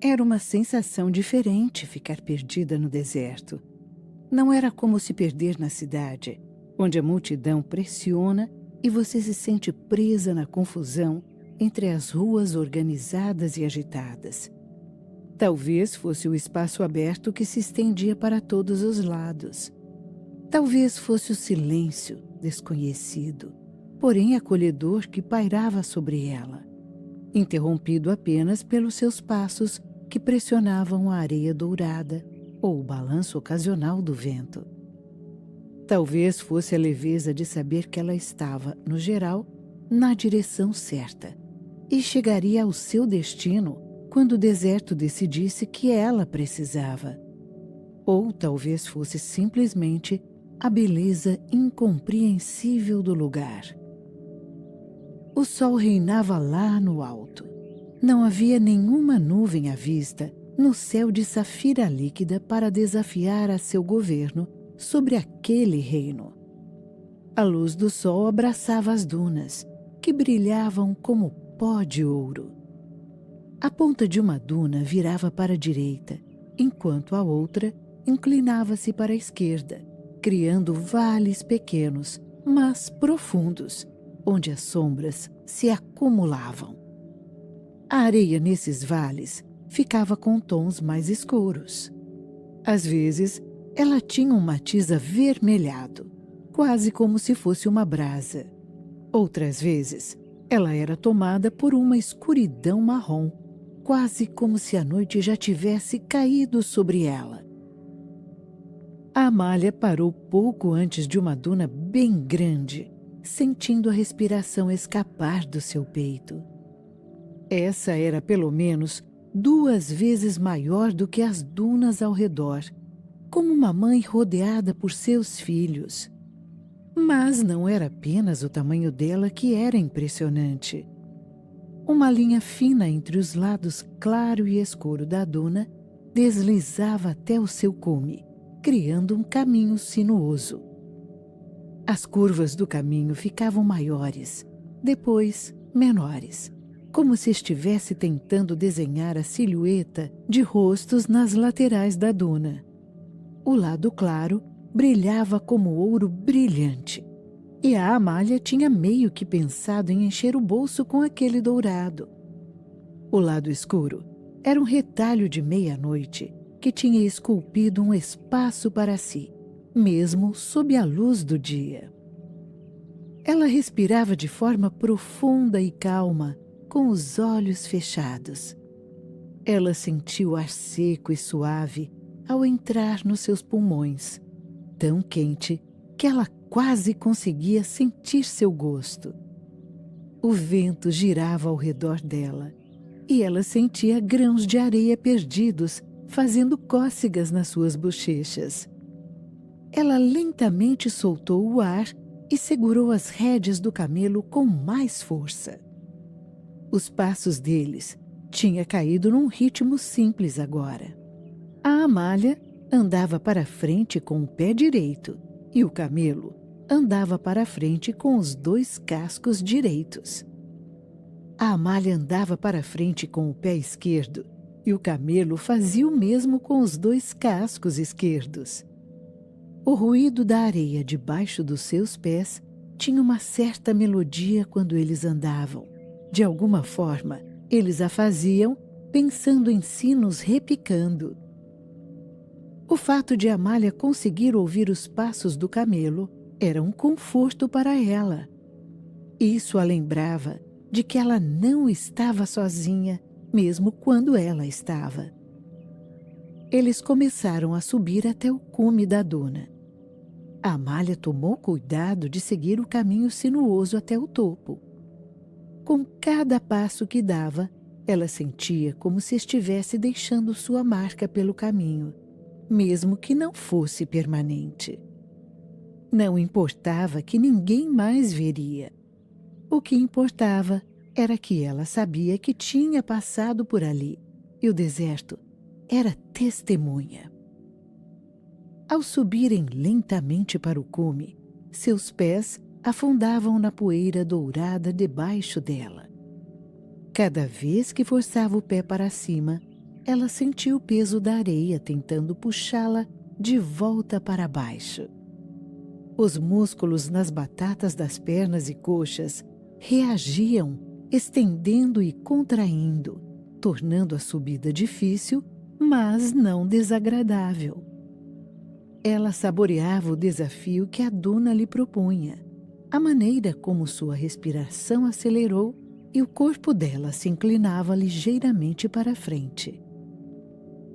Era uma sensação diferente ficar perdida no deserto. Não era como se perder na cidade, onde a multidão pressiona e você se sente presa na confusão entre as ruas organizadas e agitadas. Talvez fosse o espaço aberto que se estendia para todos os lados. Talvez fosse o silêncio desconhecido, porém acolhedor que pairava sobre ela, interrompido apenas pelos seus passos que pressionavam a areia dourada ou o balanço ocasional do vento. Talvez fosse a leveza de saber que ela estava, no geral, na direção certa e chegaria ao seu destino quando o deserto decidisse que ela precisava. Ou talvez fosse simplesmente a beleza incompreensível do lugar. O sol reinava lá no alto. Não havia nenhuma nuvem à vista no céu de safira líquida para desafiar a seu governo sobre aquele reino. A luz do sol abraçava as dunas, que brilhavam como pó de ouro. A ponta de uma duna virava para a direita, enquanto a outra inclinava-se para a esquerda, criando vales pequenos, mas profundos, onde as sombras se acumulavam. A areia nesses vales ficava com tons mais escuros. Às vezes, ela tinha um matiz avermelhado, quase como se fosse uma brasa. Outras vezes, ela era tomada por uma escuridão marrom, quase como se a noite já tivesse caído sobre ela. A Amália parou pouco antes de uma duna bem grande, sentindo a respiração escapar do seu peito. Essa era pelo menos 2 vezes maior do que as dunas ao redor, como uma mãe rodeada por seus filhos. Mas não era apenas o tamanho dela que era impressionante. Uma linha fina entre os lados claro e escuro da duna deslizava até o seu cume, criando um caminho sinuoso. As curvas do caminho ficavam maiores, depois menores, como se estivesse tentando desenhar a silhueta de rostos nas laterais da duna. O lado claro brilhava como ouro brilhante, e a Amália tinha meio que pensado em encher o bolso com aquele dourado. O lado escuro era um retalho de meia-noite que tinha esculpido um espaço para si, mesmo sob a luz do dia. Ela respirava de forma profunda e calma, com os olhos fechados. Ela sentiu o ar seco e suave ao entrar nos seus pulmões, tão quente que ela quase conseguia sentir seu gosto. O vento girava ao redor dela e ela sentia grãos de areia perdidos fazendo cócegas nas suas bochechas. Ela lentamente soltou o ar e segurou as rédeas do camelo com mais força. Os passos deles tinham caído num ritmo simples agora. A Amália andava para frente com o pé direito e o camelo andava para frente com os 2 cascos direitos. A Amália andava para frente com o pé esquerdo e o camelo fazia o mesmo com os 2 cascos esquerdos. O ruído da areia debaixo dos seus pés tinha uma certa melodia quando eles andavam. De alguma forma, eles a faziam pensando em sinos repicando. O fato de Amália conseguir ouvir os passos do camelo era um conforto para ela. Isso a lembrava de que ela não estava sozinha, mesmo quando ela estava. Eles começaram a subir até o cume da duna. A Amália tomou cuidado de seguir o caminho sinuoso até o topo. Com cada passo que dava, ela sentia como se estivesse deixando sua marca pelo caminho, mesmo que não fosse permanente. Não importava que ninguém mais veria. O que importava era que ela sabia que tinha passado por ali, e o deserto era testemunha. Ao subirem lentamente para o cume, seus pés afundavam na poeira dourada debaixo dela. Cada vez que forçava o pé para cima, ela sentiu o peso da areia tentando puxá-la de volta para baixo. Os músculos nas batatas das pernas e coxas reagiam, estendendo e contraindo, tornando a subida difícil, mas não desagradável. Ela saboreava o desafio que a duna lhe propunha, a maneira como sua respiração acelerou e o corpo dela se inclinava ligeiramente para frente.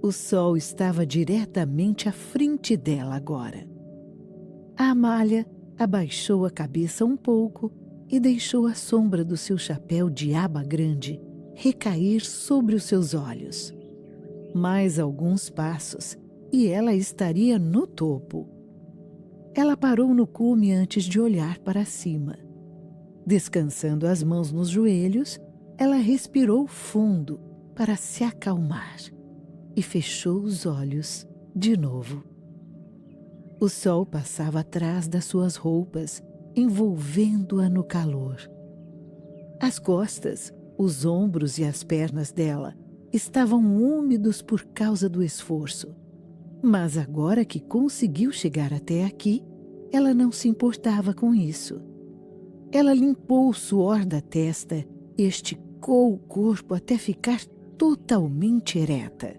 O sol estava diretamente à frente dela agora. A Amália abaixou a cabeça um pouco e deixou a sombra do seu chapéu de aba grande recair sobre os seus olhos. Mais alguns passos e ela estaria no topo. Ela parou no cume antes de olhar para cima. Descansando as mãos nos joelhos, ela respirou fundo para se acalmar e fechou os olhos de novo. O sol passava atrás das suas roupas, envolvendo-a no calor. As costas, os ombros e as pernas dela estavam úmidos por causa do esforço. Mas agora que conseguiu chegar até aqui, ela não se importava com isso. Ela limpou o suor da testa e esticou o corpo até ficar totalmente ereta.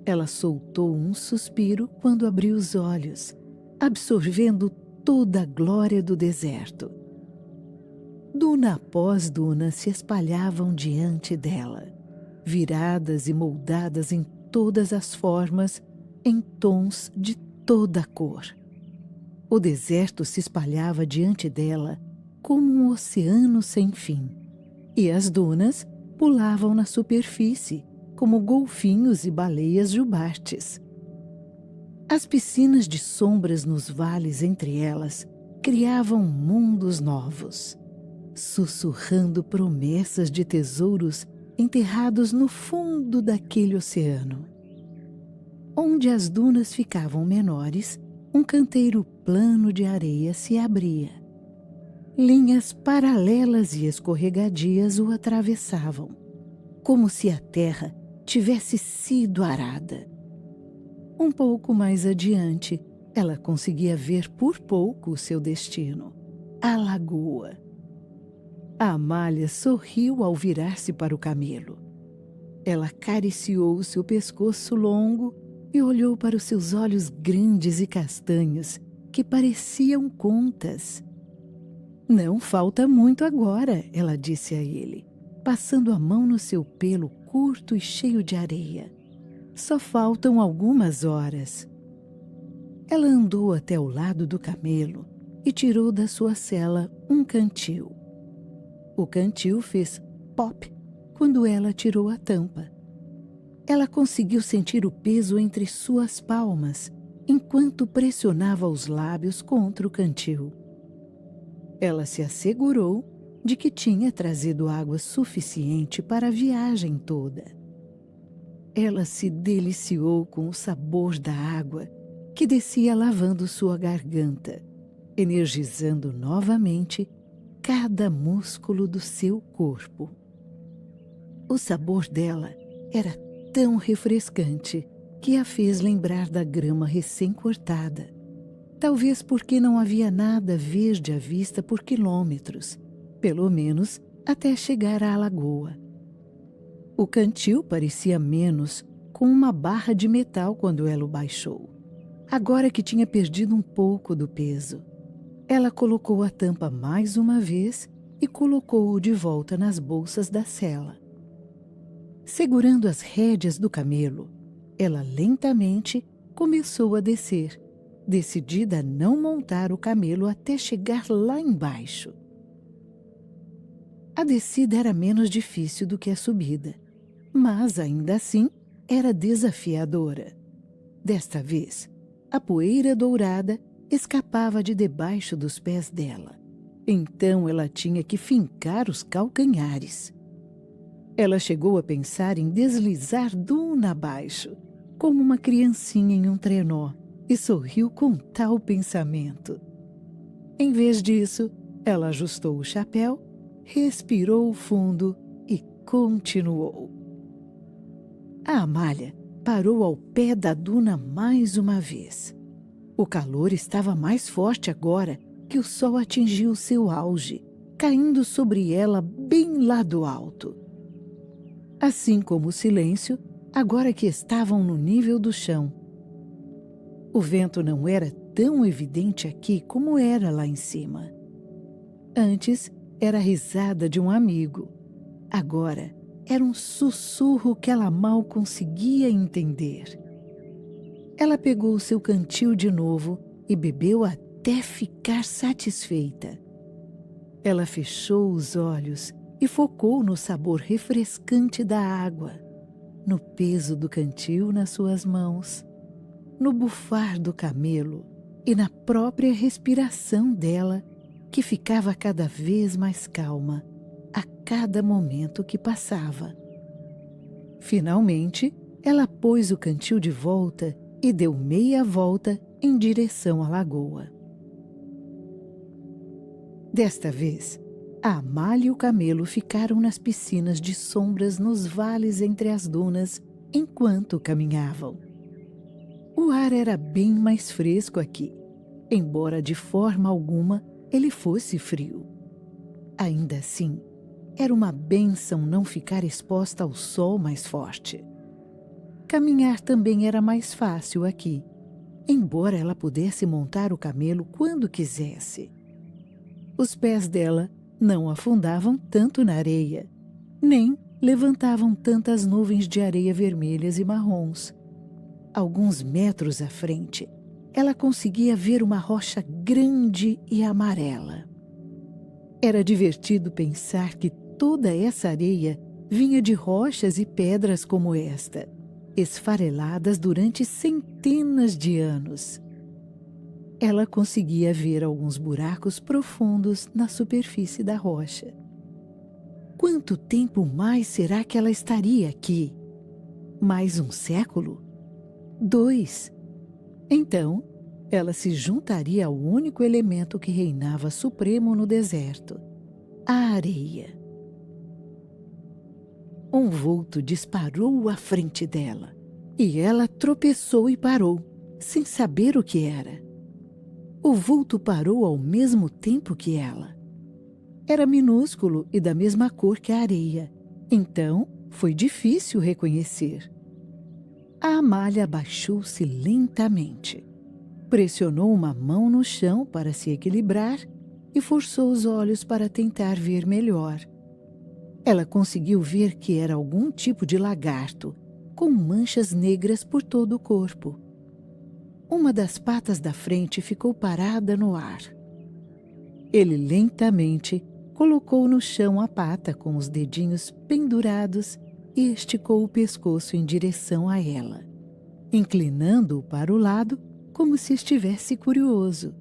Ela soltou um suspiro quando abriu os olhos, absorvendo toda a glória do deserto. Duna após duna se espalhavam diante dela, viradas e moldadas em todas as formas, em tons de toda a cor. O deserto se espalhava diante dela como um oceano sem fim, e as dunas pulavam na superfície, como golfinhos e baleias jubartes. As piscinas de sombras nos vales entre elas criavam mundos novos, sussurrando promessas de tesouros enterrados no fundo daquele oceano. Onde as dunas ficavam menores, um canteiro plano de areia se abria. Linhas paralelas e escorregadias o atravessavam, como se a terra tivesse sido arada. Um pouco mais adiante, ela conseguia ver por pouco o seu destino, a lagoa. A Amália sorriu ao virar-se para o camelo. Ela acariciou seu pescoço longo e olhou para os seus olhos grandes e castanhos, que pareciam contas. Não falta muito agora, ela disse a ele, passando a mão no seu pelo curto e cheio de areia. Só faltam algumas horas. Ela andou até o lado do camelo e tirou da sua sela um cantil. O cantil fez pop quando ela tirou a tampa. Ela conseguiu sentir o peso entre suas palmas enquanto pressionava os lábios contra o cantil. Ela se assegurou de que tinha trazido água suficiente para a viagem toda. Ela se deliciou com o sabor da água que descia lavando sua garganta, energizando novamente cada músculo do seu corpo. O sabor dela era tão refrescante que a fez lembrar da grama recém-cortada. Talvez porque não havia nada verde à vista por quilômetros, pelo menos até chegar à lagoa. O cantil parecia menos com uma barra de metal quando ela o baixou, agora que tinha perdido um pouco do peso. Ela colocou a tampa mais uma vez e colocou-o de volta nas bolsas da sela. Segurando as rédeas do camelo, ela lentamente começou a descer, decidida a não montar o camelo até chegar lá embaixo. A descida era menos difícil do que a subida, mas ainda assim era desafiadora. Desta vez, a poeira dourada escapava de debaixo dos pés dela. Então ela tinha que fincar os calcanhares. Ela chegou a pensar em deslizar duna abaixo, como uma criancinha em um trenó, e sorriu com tal pensamento. Em vez disso, ela ajustou o chapéu, respirou fundo e continuou. A Amália parou ao pé da duna mais uma vez. O calor estava mais forte agora que o sol atingiu seu auge, caindo sobre ela bem lá do alto. Assim como o silêncio, agora que estavam no nível do chão. O vento não era tão evidente aqui como era lá em cima. Antes era a risada de um amigo. Agora era um sussurro que ela mal conseguia entender. Ela pegou seu cantil de novo e bebeu até ficar satisfeita. Ela fechou os olhos e focou no sabor refrescante da água, no peso do cantil nas suas mãos, no bufar do camelo e na própria respiração dela, que ficava cada vez mais calma a cada momento que passava. Finalmente, ela pôs o cantil de volta e deu meia volta em direção à lagoa. Desta vez, a Amália e o camelo ficaram nas piscinas de sombras nos vales entre as dunas enquanto caminhavam. O ar era bem mais fresco aqui, embora de forma alguma ele fosse frio. Ainda assim, era uma bênção não ficar exposta ao sol mais forte. Caminhar também era mais fácil aqui, embora ela pudesse montar o camelo quando quisesse. Os pés dela não afundavam tanto na areia, nem levantavam tantas nuvens de areia vermelhas e marrons. Alguns metros à frente, ela conseguia ver uma rocha grande e amarela. Era divertido pensar que toda essa areia vinha de rochas e pedras como esta, esfareladas durante centenas de anos. Ela conseguia ver alguns buracos profundos na superfície da rocha. Quanto tempo mais será que ela estaria aqui? Mais um século? 2? Então, ela se juntaria ao único elemento que reinava supremo no deserto, a areia. Um vulto disparou à frente dela, e ela tropeçou e parou, sem saber o que era. O vulto parou ao mesmo tempo que ela. Era minúsculo e da mesma cor que a areia, então foi difícil reconhecer. A Amália abaixou-se lentamente, pressionou uma mão no chão para se equilibrar e forçou os olhos para tentar ver melhor. Ela conseguiu ver que era algum tipo de lagarto, com manchas negras por todo o corpo. Uma das patas da frente ficou parada no ar. Ele lentamente colocou no chão a pata com os dedinhos pendurados e esticou o pescoço em direção a ela, inclinando-o para o lado como se estivesse curioso.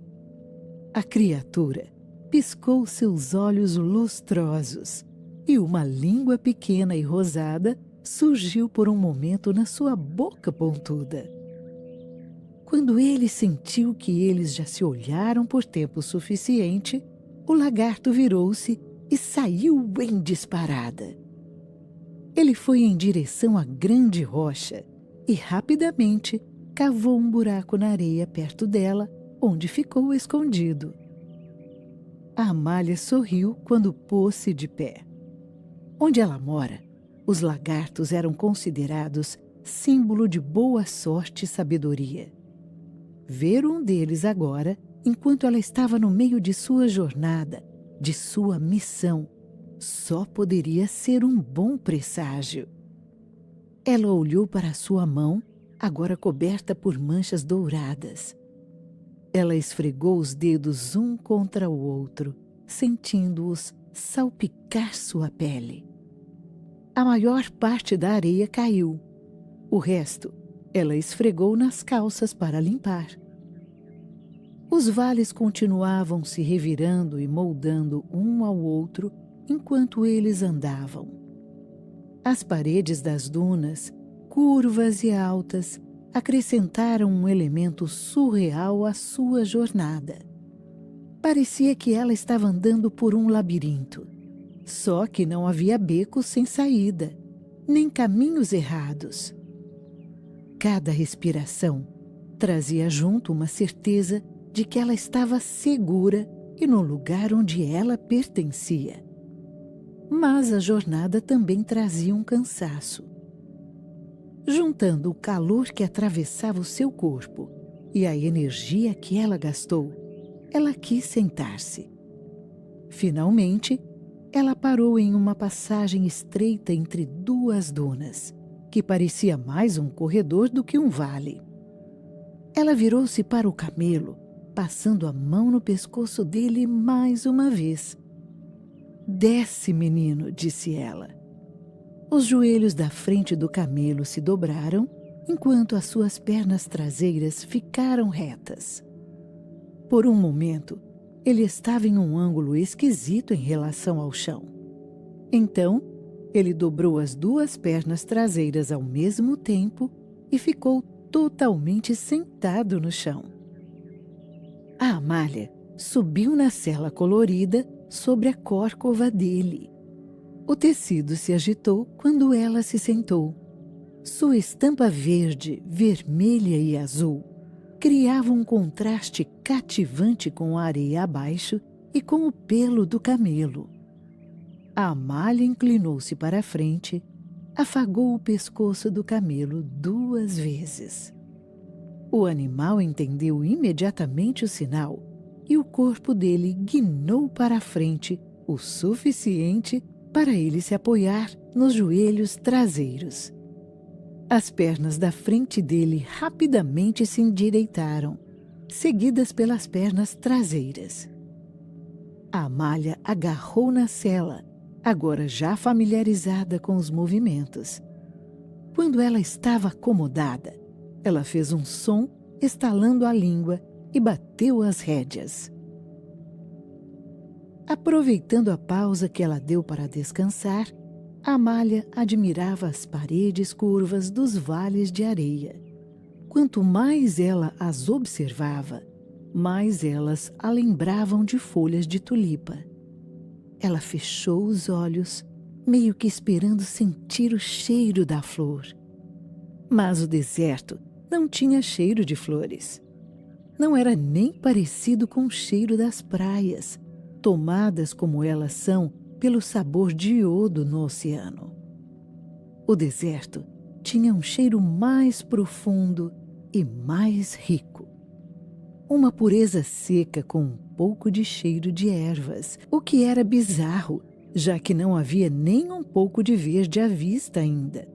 A criatura piscou seus olhos lustrosos e uma língua pequena e rosada surgiu por um momento na sua boca pontuda. Quando ele sentiu que eles já se olharam por tempo suficiente, o lagarto virou-se e saiu em disparada. Ele foi em direção à grande rocha e rapidamente cavou um buraco na areia perto dela, onde ficou escondido. A Amália sorriu quando pôs-se de pé. Onde ela mora, os lagartos eram considerados símbolo de boa sorte e sabedoria. Ver um deles agora, enquanto ela estava no meio de sua jornada, de sua missão, só poderia ser um bom presságio. Ela olhou para sua mão, agora coberta por manchas douradas. Ela esfregou os dedos um contra o outro, sentindo-os salpicar sua pele. A maior parte da areia caiu. O resto, ela esfregou nas calças para limpar. Os vales continuavam se revirando e moldando um ao outro enquanto eles andavam. As paredes das dunas, curvas e altas, acrescentaram um elemento surreal à sua jornada. Parecia que ela estava andando por um labirinto, só que não havia becos sem saída, nem caminhos errados. Cada respiração trazia junto uma certeza de que ela estava segura e no lugar onde ela pertencia. Mas a jornada também trazia um cansaço. Juntando o calor que atravessava o seu corpo e a energia que ela gastou, ela quis sentar-se. Finalmente, ela parou em uma passagem estreita entre duas dunas, que parecia mais um corredor do que um vale. Ela virou-se para o camelo, passando a mão no pescoço dele mais uma vez. "Desce, menino", disse ela. Os joelhos da frente do camelo se dobraram, enquanto as suas pernas traseiras ficaram retas. Por um momento, ele estava em um ângulo esquisito em relação ao chão. Então, ele dobrou as duas pernas traseiras ao mesmo tempo e ficou totalmente sentado no chão. A Amália subiu na sela colorida sobre a córcova dele. O tecido se agitou quando ela se sentou. Sua estampa verde, vermelha e azul criava um contraste cativante com a areia abaixo e com o pelo do camelo. A Amália inclinou-se para a frente, afagou o pescoço do camelo 2 vezes. O animal entendeu imediatamente o sinal e o corpo dele guinou para a frente o suficiente para ele se apoiar nos joelhos traseiros. As pernas da frente dele rapidamente se endireitaram, seguidas pelas pernas traseiras. A Amália agarrou na sela, agora já familiarizada com os movimentos. Quando ela estava acomodada, ela fez um som estalando a língua e bateu as rédeas. Aproveitando a pausa que ela deu para descansar, Amália admirava as paredes curvas dos vales de areia. Quanto mais ela as observava, mais elas a lembravam de folhas de tulipa. Ela fechou os olhos, meio que esperando sentir o cheiro da flor. Mas o deserto não tinha cheiro de flores. Não era nem parecido com o cheiro das praias, tomadas como elas são pelo sabor de iodo no oceano. O deserto tinha um cheiro mais profundo e mais rico. Uma pureza seca com um pouco de cheiro de ervas, o que era bizarro, já que não havia nem um pouco de verde à vista ainda.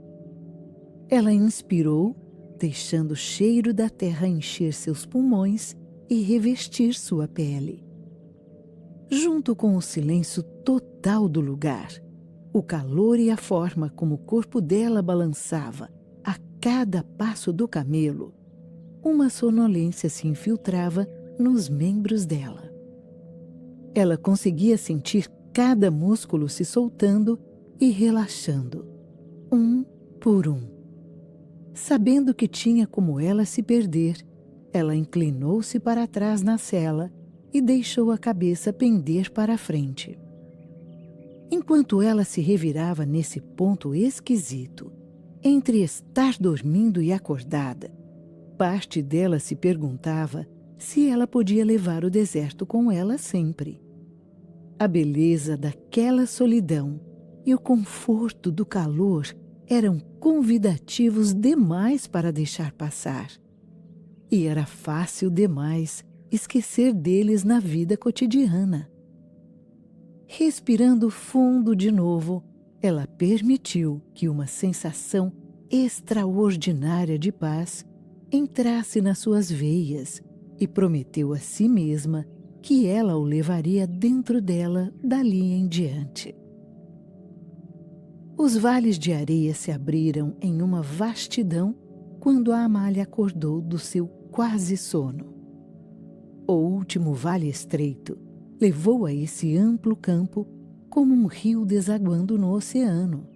Ela inspirou, deixando o cheiro da terra encher seus pulmões e revestir sua pele. Junto com o silêncio total do lugar, o calor e a forma como o corpo dela balançava a cada passo do camelo, uma sonolência se infiltrava nos membros dela. Ela conseguia sentir cada músculo se soltando e relaxando, um por um. Sabendo que tinha como ela se perder, ela inclinou-se para trás na sela e deixou a cabeça pender para a frente. Enquanto ela se revirava nesse ponto esquisito, entre estar dormindo e acordada, parte dela se perguntava se ela podia levar o deserto com ela sempre. A beleza daquela solidão e o conforto do calor eram convidativos demais para deixar passar. E era fácil demais esquecer deles na vida cotidiana. Respirando fundo de novo, ela permitiu que uma sensação extraordinária de paz entrasse nas suas veias e prometeu a si mesma que ela o levaria dentro dela dali em diante. Os vales de areia se abriram em uma vastidão quando a Amália acordou do seu quase sono. O último vale estreito levou a esse amplo campo como um rio desaguando no oceano.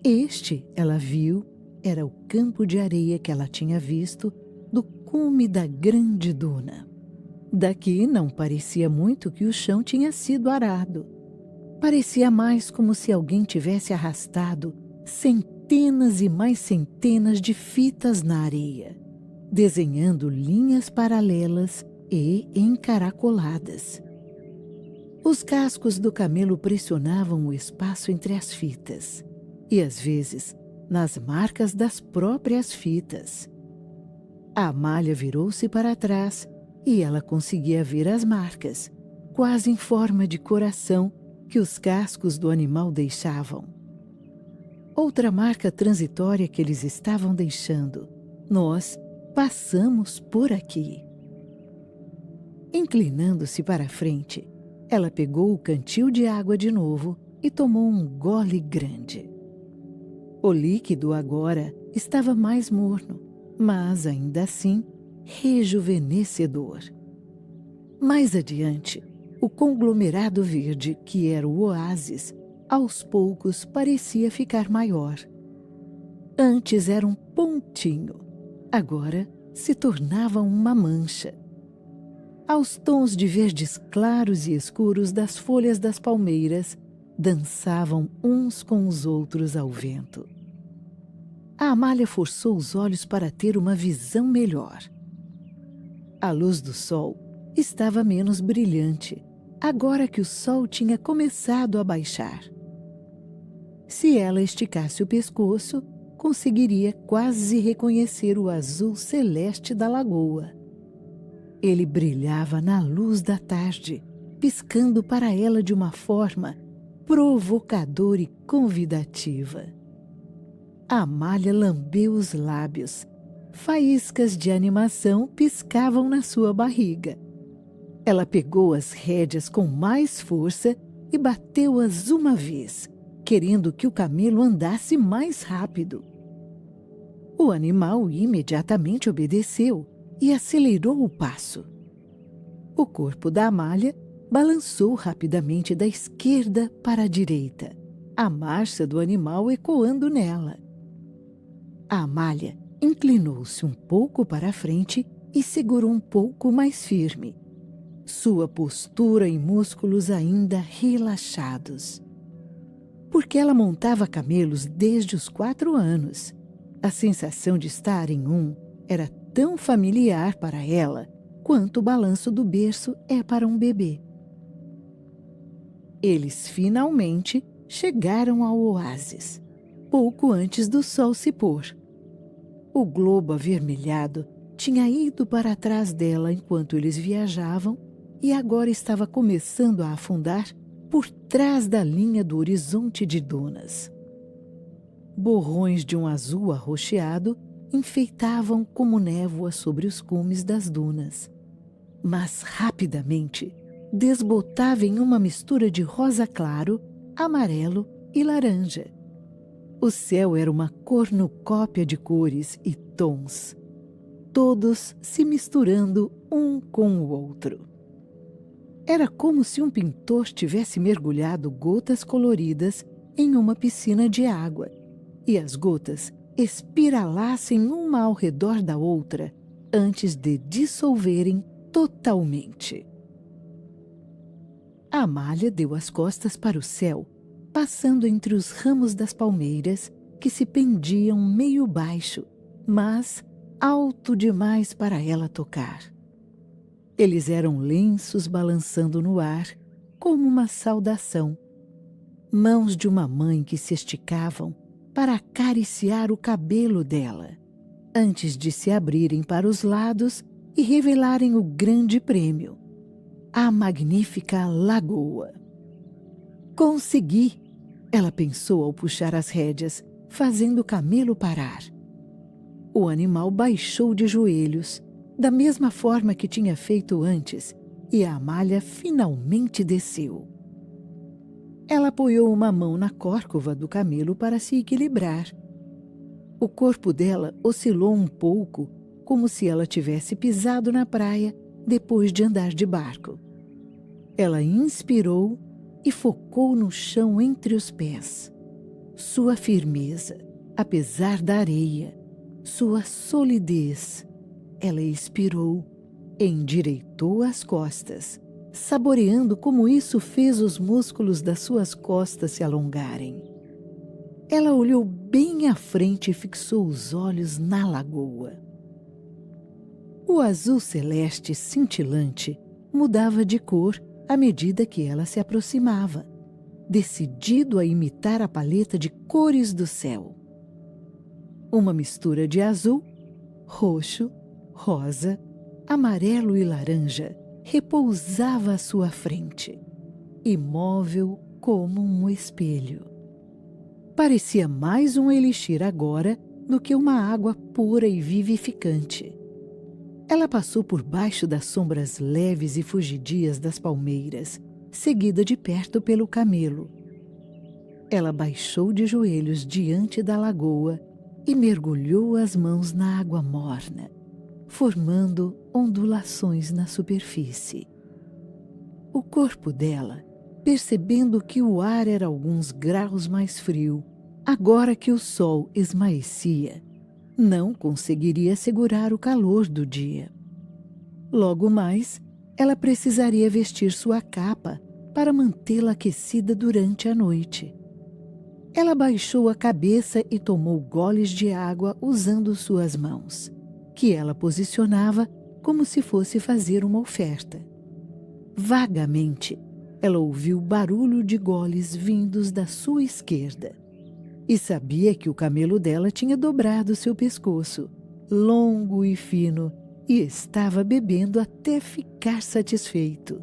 Este, ela viu, era o campo de areia que ela tinha visto do cume da grande duna. Daqui não parecia muito que o chão tinha sido arado. Parecia mais como se alguém tivesse arrastado centenas e mais centenas de fitas na areia, desenhando linhas paralelas e encaracoladas. Os cascos do camelo pressionavam o espaço entre as fitas e, às vezes, nas marcas das próprias fitas. A Amália virou-se para trás e ela conseguia ver as marcas, quase em forma de coração, que os cascos do animal deixavam. Outra marca transitória que eles estavam deixando. Nós passamos por aqui. Inclinando-se para a frente, ela pegou o cantil de água de novo e tomou um gole grande. O líquido agora estava mais morno, mas ainda assim rejuvenescedor. Mais adiante, o conglomerado verde, que era o oásis, aos poucos parecia ficar maior. Antes era um pontinho, agora se tornava uma mancha. Aos tons de verdes claros e escuros das folhas das palmeiras, dançavam uns com os outros ao vento. A Amália forçou os olhos para ter uma visão melhor. A luz do sol estava menos brilhante, agora que o sol tinha começado a baixar. Se ela esticasse o pescoço, conseguiria quase reconhecer o azul celeste da lagoa. Ele brilhava na luz da tarde, piscando para ela de uma forma provocadora e convidativa. A Amália lambeu os lábios. Faíscas de animação piscavam na sua barriga. Ela pegou as rédeas com mais força e bateu-as uma vez, querendo que o camelo andasse mais rápido. O animal imediatamente obedeceu e acelerou o passo. O corpo da Amália balançou rapidamente da esquerda para a direita, a marcha do animal ecoando nela. A Amália inclinou-se um pouco para a frente e segurou um pouco mais firme, sua postura e músculos ainda relaxados. Porque ela montava camelos desde os 4 anos. A sensação de estar em um era tão familiar para ela quanto o balanço do berço é para um bebê. Eles finalmente chegaram ao oásis, pouco antes do sol se pôr. O globo avermelhado tinha ido para trás dela enquanto eles viajavam e agora estava começando a afundar por trás da linha do horizonte de dunas. Borrões de um azul arroxeado enfeitavam como névoa sobre os cumes das dunas, mas rapidamente desbotava em uma mistura de rosa claro, amarelo e laranja. O céu era uma cornucópia de cores e tons, todos se misturando um com o outro. Era como se um pintor tivesse mergulhado gotas coloridas em uma piscina de água e as gotas espiralassem uma ao redor da outra antes de dissolverem totalmente. A Amália deu as costas para o céu, passando entre os ramos das palmeiras que se pendiam meio baixo, mas alto demais para ela tocar. Eles eram lenços balançando no ar, como uma saudação. Mãos de uma mãe que se esticavam para acariciar o cabelo dela, antes de se abrirem para os lados e revelarem o grande prêmio, a magnífica lagoa. Consegui! Ela pensou ao puxar as rédeas, fazendo o camelo parar. O animal baixou de joelhos, da mesma forma que tinha feito antes, e a Amália finalmente desceu. Ela apoiou uma mão na córcova do camelo para se equilibrar. O corpo dela oscilou um pouco, como se ela tivesse pisado na praia depois de andar de barco. Ela inspirou e focou no chão entre os pés. Sua firmeza, apesar da areia, sua solidez. Ela expirou, endireitou as costas, saboreando como isso fez os músculos das suas costas se alongarem. Ela olhou bem à frente e fixou os olhos na lagoa. O azul celeste cintilante mudava de cor à medida que ela se aproximava, decidido a imitar a paleta de cores do céu. Uma mistura de azul, roxo, rosa, amarelo e laranja repousava à sua frente, imóvel como um espelho. Parecia mais um elixir agora do que uma água pura e vivificante. Ela passou por baixo das sombras leves e fugidias das palmeiras, seguida de perto pelo camelo. Ela baixou de joelhos diante da lagoa e mergulhou as mãos na água morna, formando ondulações na superfície. O corpo dela, percebendo que o ar era alguns graus mais frio, agora que o sol esmaecia, não conseguiria segurar o calor do dia. Logo mais, ela precisaria vestir sua capa para mantê-la aquecida durante a noite. Ela baixou a cabeça e tomou goles de água usando suas mãos, que ela posicionava como se fosse fazer uma oferta. Vagamente, ela ouviu o barulho de goles vindos da sua esquerda e sabia que o camelo dela tinha dobrado seu pescoço, longo e fino, e estava bebendo até ficar satisfeito.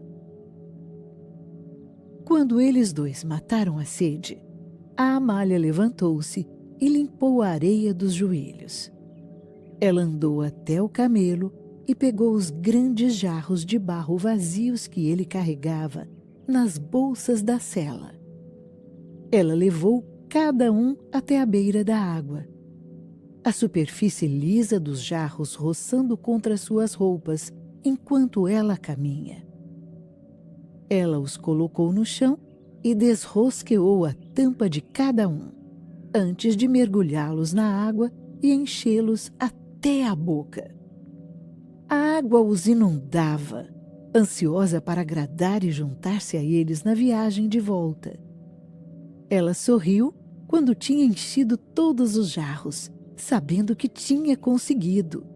Quando eles dois mataram a sede, a Amália levantou-se e limpou a areia dos joelhos. Ela andou até o camelo e pegou os grandes jarros de barro vazios que ele carregava nas bolsas da sela. Ela levou cada um até a beira da água. A superfície lisa dos jarros roçando contra suas roupas enquanto ela caminha. Ela os colocou no chão e desrosqueou a tampa de cada um, antes de mergulhá-los na água e enchê-los até a boca. A água os inundava, ansiosa para agradar e juntar-se a eles na viagem de volta. Ela sorriu quando tinha enchido todos os jarros, sabendo que tinha conseguido.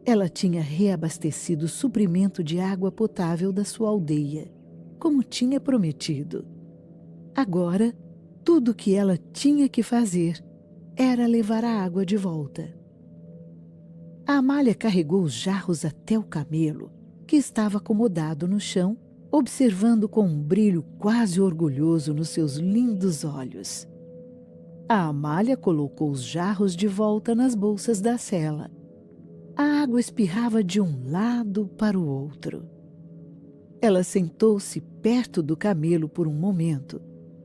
Ela tinha reabastecido o suprimento de água potável da sua aldeia, como tinha prometido. Agora, tudo o que ela tinha que fazer era levar a água de volta. A Amália carregou os jarros até o camelo, que estava acomodado no chão, observando com um brilho quase orgulhoso nos seus lindos olhos. A Amália colocou os jarros de volta nas bolsas da sela. A água espirrava de um lado para o outro. Ela sentou-se perto do camelo por um momento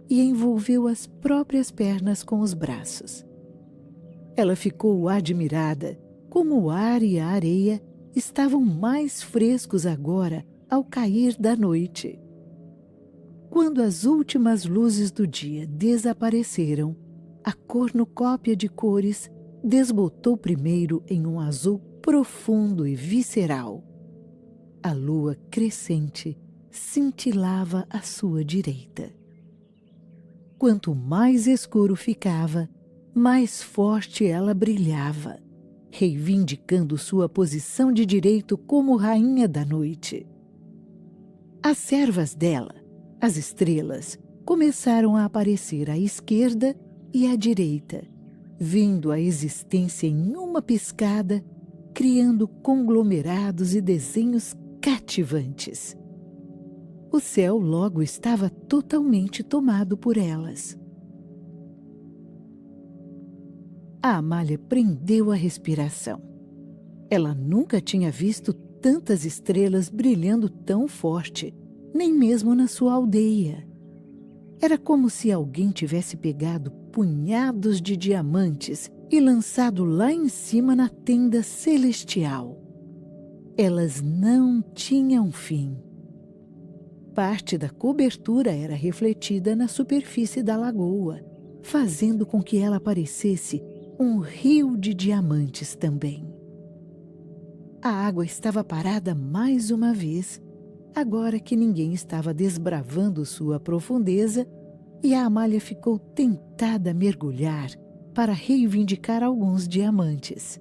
e envolveu as próprias pernas com os braços. Ela ficou admirada como o ar e a areia estavam mais frescos agora ao cair da noite. Quando as últimas luzes do dia desapareceram, a cornucópia de cores desbotou primeiro em um azul profundo e visceral. A lua crescente cintilava à sua direita. Quanto mais escuro ficava, mais forte ela brilhava, reivindicando sua posição de direito como rainha da noite. As servas dela, as estrelas, começaram a aparecer à esquerda e à direita, vindo à existência em uma piscada, criando conglomerados e desenhos cativantes. O céu logo estava totalmente tomado por elas. A Amália prendeu a respiração. Ela nunca tinha visto tantas estrelas brilhando tão forte, nem mesmo na sua aldeia. Era como se alguém tivesse pegado punhados de diamantes e lançado lá em cima na tenda celestial. Elas não tinham fim. Parte da cobertura era refletida na superfície da lagoa, fazendo com que ela parecesse um rio de diamantes também. A água estava parada mais uma vez, agora que ninguém estava desbravando sua profundeza e a Amália ficou tentada a mergulhar para reivindicar alguns diamantes.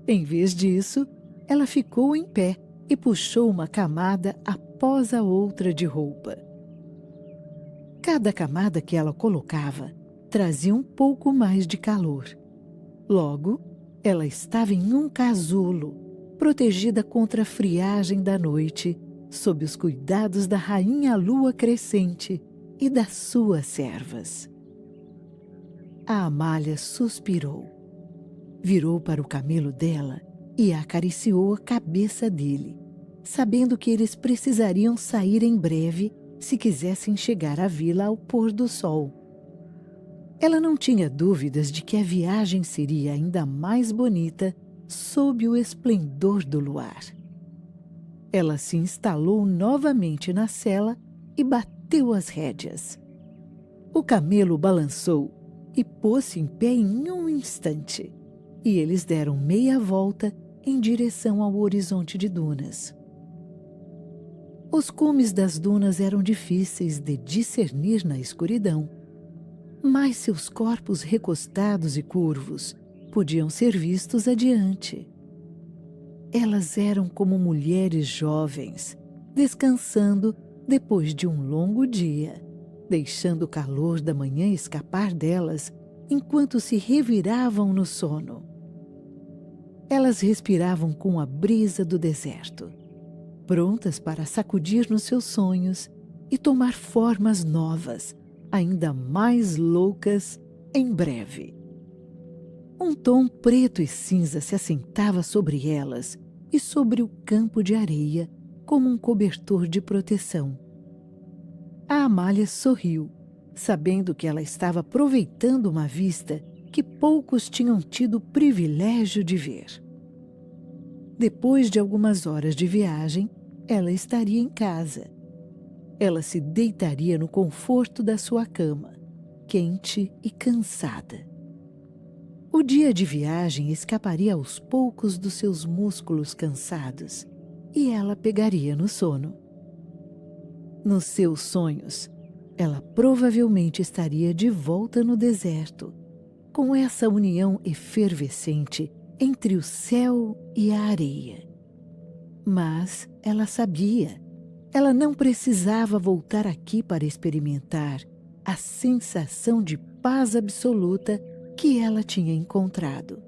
Em vez disso, ela ficou em pé e puxou uma camada após a outra de roupa. Cada camada que ela colocava trazia um pouco mais de calor. Logo, ela estava em um casulo, protegida contra a friagem da noite, sob os cuidados da rainha lua crescente e das suas servas. A Amália suspirou, virou para o camelo dela e acariciou a cabeça dele, sabendo que eles precisariam sair em breve se quisessem chegar à vila ao pôr do sol. Ela não tinha dúvidas de que a viagem seria ainda mais bonita sob o esplendor do luar. Ela se instalou novamente na sela e bateu as rédeas. O camelo balançou e pôs-se em pé em um instante, e eles deram meia volta em direção ao horizonte de dunas. Os cumes das dunas eram difíceis de discernir na escuridão, mas seus corpos recostados e curvos podiam ser vistos adiante. Elas eram como mulheres jovens, descansando depois de um longo dia, deixando o calor da manhã escapar delas enquanto se reviravam no sono. Elas respiravam com a brisa do deserto, prontas para sacudir nos seus sonhos e tomar formas novas, ainda mais loucas, em breve. Um tom preto e cinza se assentava sobre elas e sobre o campo de areia como um cobertor de proteção. A Amália sorriu, sabendo que ela estava aproveitando uma vista que poucos tinham tido o privilégio de ver. Depois de algumas horas de viagem, ela estaria em casa. Ela se deitaria no conforto da sua cama, quente e cansada. O dia de viagem escaparia aos poucos dos seus músculos cansados e ela pegaria no sono. Nos seus sonhos, ela provavelmente estaria de volta no deserto, com essa união efervescente entre o céu e a areia. Mas ela sabia, ela não precisava voltar aqui para experimentar a sensação de paz absoluta que ela tinha encontrado.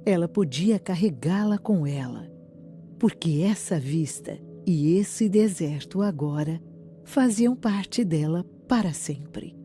Ela podia carregá-la com ela, porque essa vista e esse deserto agora faziam parte dela para sempre.